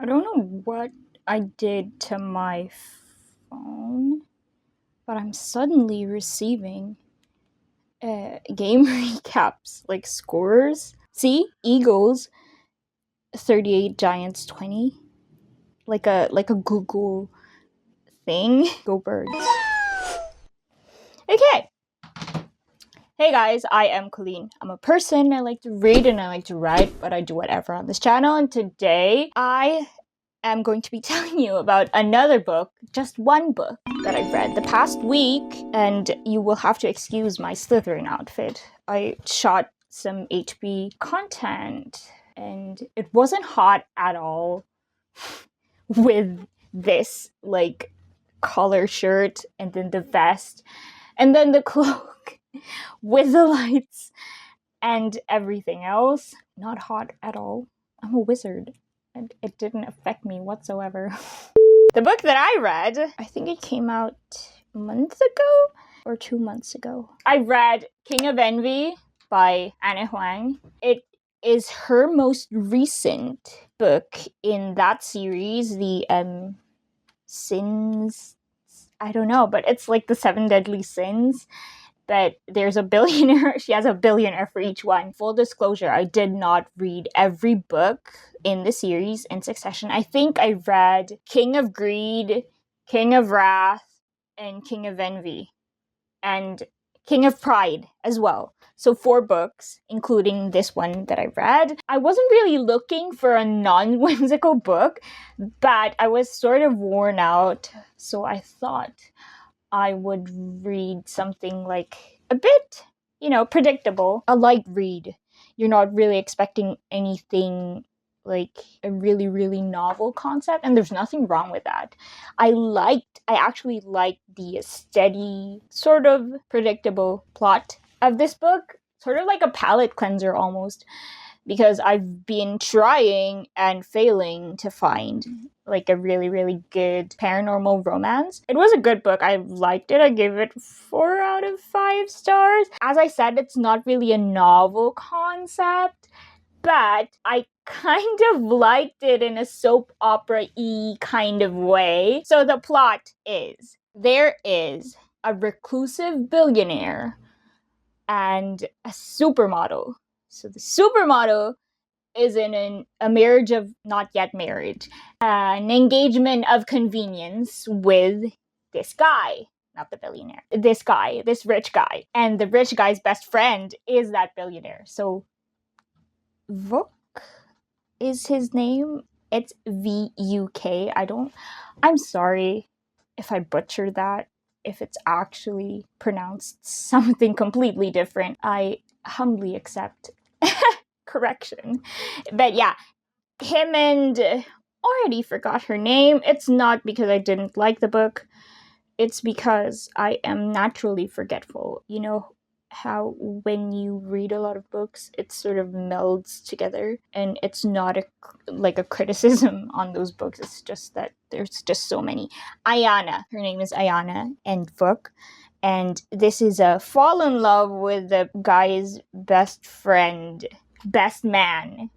I don't know what I did to my phone, but I'm suddenly receiving game recaps, like scores. See, Eagles 38, Giants 20, like a Google thing. Go Birds. Okay. Hey guys, I am Colleen. I'm a person. I like to read and I like to write, but I do whatever on this channel. And today I am going to be telling you about another book, just one book that I've read the past week, and you will have to excuse my Slytherin outfit. I shot some HB content and it wasn't hot at all with this like collar shirt and then the vest and then the cloak with the lights and everything else. Not hot at all. I'm a wizard. And it didn't affect me whatsoever. The book that I read, I think it came out a month ago or 2 months ago. I read King of Envy by Anna Huang. It is her most recent book in that series, the Sins, I don't know, but it's like the 7 Deadly Sins. But there's a billionaire. She has a billionaire for each one. Full disclosure, I did not read every book in the series in succession. I think I read King of Greed, King of Wrath, and King of Envy. And King of Pride as well. So 4 books, including this one that I read. I wasn't really looking for a non-whimsical book, but I was sort of worn out. So I thought I would read something like a bit, predictable. A light read. You're not really expecting anything like a really, really novel concept, and there's nothing wrong with that. I actually liked the steady, sort of predictable plot of this book. Sort of like a palate cleanser almost, because I've been trying and failing to find like a really, really good paranormal romance. It was a good book. I liked it. I gave it 4 out of 5 stars. As I said, it's not really a novel concept, but I kind of liked it in a soap opera-y kind of way. So the plot is, there is a reclusive billionaire and a supermodel. So the supermodel is in a marriage of not yet married, an engagement of convenience with this guy, not the billionaire, this guy, this rich guy. And the rich guy's best friend is that billionaire. So Vuk is his name. It's VUK. I'm sorry if I butchered that. If it's actually pronounced something completely different, I humbly accept correction. But yeah, him and already forgot her name. It's not because I didn't like the book. It's because I am naturally forgetful. You know how when you read a lot of books, it sort of melds together, and it's not a criticism on those books. It's just that there's just so many. Ayana, her name is Ayana, and Vuk. And this is a fall in love with the guy's best friend, best man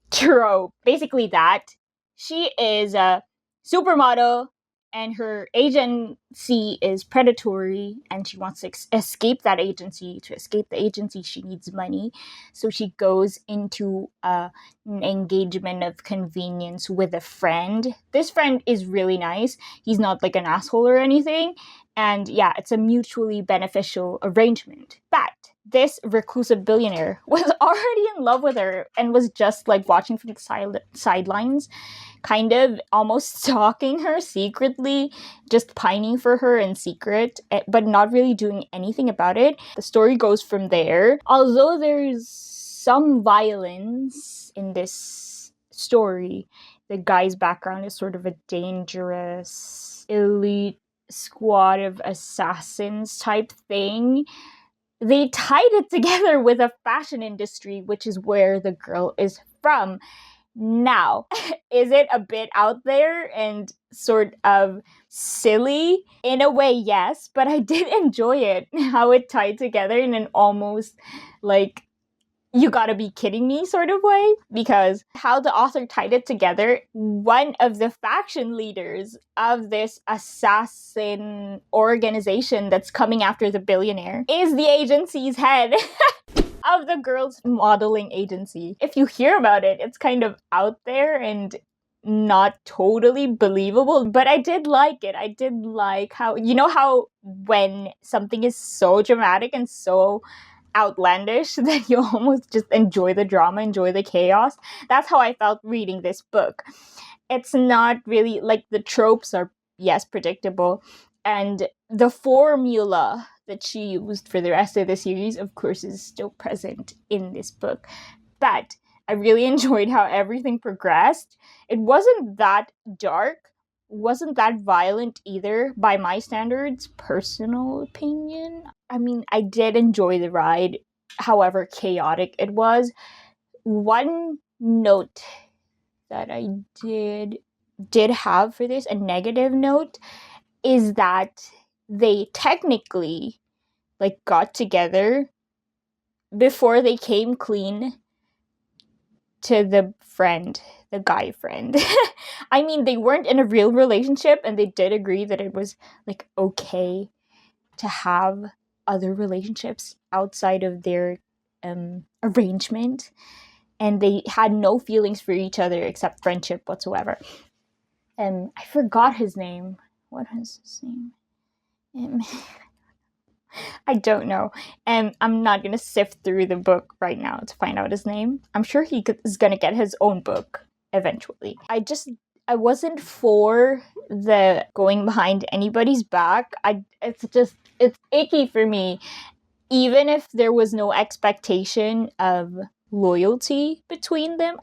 trope. Basically that. She is a supermodel and her agency is predatory and she wants to escape that agency. To escape the agency, she needs money. So she goes into an engagement of convenience with a friend. This friend is really nice. He's not like an asshole or anything. And yeah, it's a mutually beneficial arrangement. But this reclusive billionaire was already in love with her and was just like watching from the sidelines, kind of almost stalking her secretly, just pining for her in secret, but not really doing anything about it. The story goes from there. Although there's some violence in this story, the guy's background is sort of a dangerous elite squad of assassins type thing. They tied it together with a fashion industry, which is where the girl is from. Now, is it a bit out there and sort of silly? In a way, yes, but I did enjoy it, how it tied together in an almost like you gotta be kidding me sort of way, because how the author tied it together, one of the faction leaders of this assassin organization that's coming after the billionaire is the agency's head. Of the girls modeling agency. If you hear about it, it's kind of out there and not totally believable, but I did like it. I did like how, you know how when something is so dramatic and so outlandish that you almost just enjoy the drama, enjoy the chaos. That's how I felt reading this book. It's not really like the tropes are, yes, predictable, and the formula that she used for the rest of the series, of course, is still present in this book. But I really enjoyed how everything progressed. It wasn't that dark, wasn't that violent either, by my standards, personal opinion. I mean, I did enjoy the ride, however chaotic it was. One note that I did have for this, a negative note, is that they technically like got together before they came clean to the guy friend. I mean, they weren't in a real relationship, and they did agree that it was like okay to have other relationships outside of their arrangement, and they had no feelings for each other except friendship whatsoever. I forgot his name. What is his name? I don't know. And I'm not going to sift through the book right now to find out his name. I'm sure is going to get his own book eventually. I wasn't for the going behind anybody's back. It's icky for me. Even if there was no expectation of loyalty between them,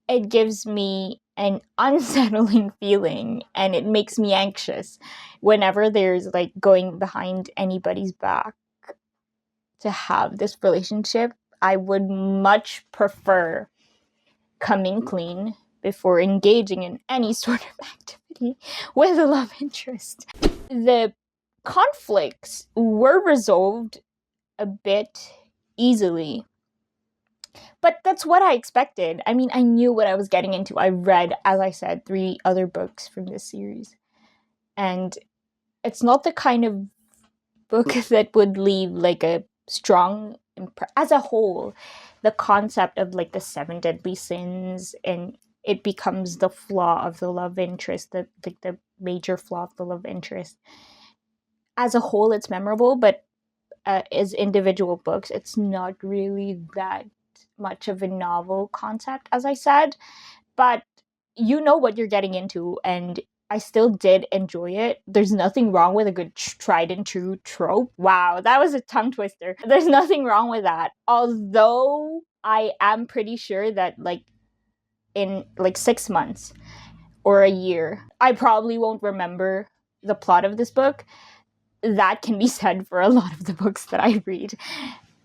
it gives me an unsettling feeling, and it makes me anxious whenever there's like going behind anybody's back to have this relationship. I would much prefer coming clean before engaging in any sort of activity with a love interest. The conflicts were resolved a bit easily, but that's what I expected. I mean, I knew what I was getting into. I read, as I said, 3 other books from this series, and it's not the kind of book that would leave like a strong as a whole. The concept of like the 7 deadly sins, and it becomes the flaw of the love interest, the major flaw of the love interest. As a whole, it's memorable, but as individual books, it's not really that much of a novel concept, as I said. But you know what you're getting into, and I still did enjoy it. There's nothing wrong with a good tried and true trope. Wow, that was a tongue twister. There's nothing wrong with that. Although I am pretty sure that like in like 6 months or a year, I probably won't remember the plot of this book. That can be said for a lot of the books that I read.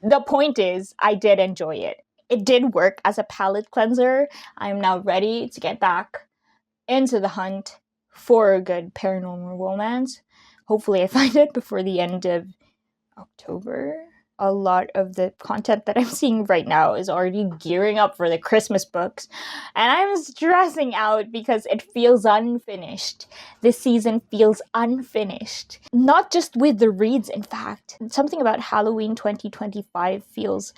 The point is, I did enjoy it. It did work as a palate cleanser. I'm now ready to get back into the hunt for a good paranormal romance. Hopefully I find it before the end of October. A lot of the content that I'm seeing right now is already gearing up for the Christmas books, and I'm stressing out because it feels unfinished. This season feels unfinished. Not just with the reads, in fact. Something about Halloween 2025 feels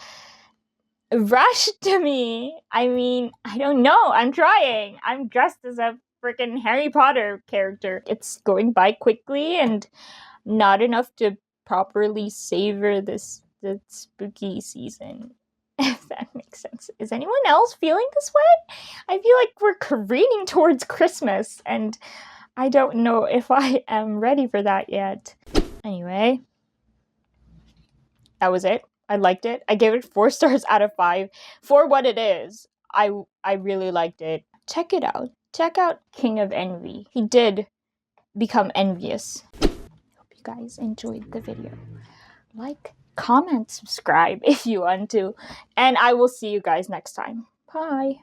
rushed to me. I mean, I don't know. I'm trying. I'm dressed as a freaking Harry Potter character. It's going by quickly and not enough to properly savor the spooky season, if that makes sense. Is anyone else feeling this way? I feel like we're careening towards Christmas, and I don't know if I am ready for that yet. Anyway, that was it. I liked it. I gave it 4 stars out of 5 for what it is. I really liked it. Check it out. Check out King of Envy. He did become envious. Hope you guys enjoyed the video. Like, comment, subscribe if you want to, and I will see you guys next time. Bye.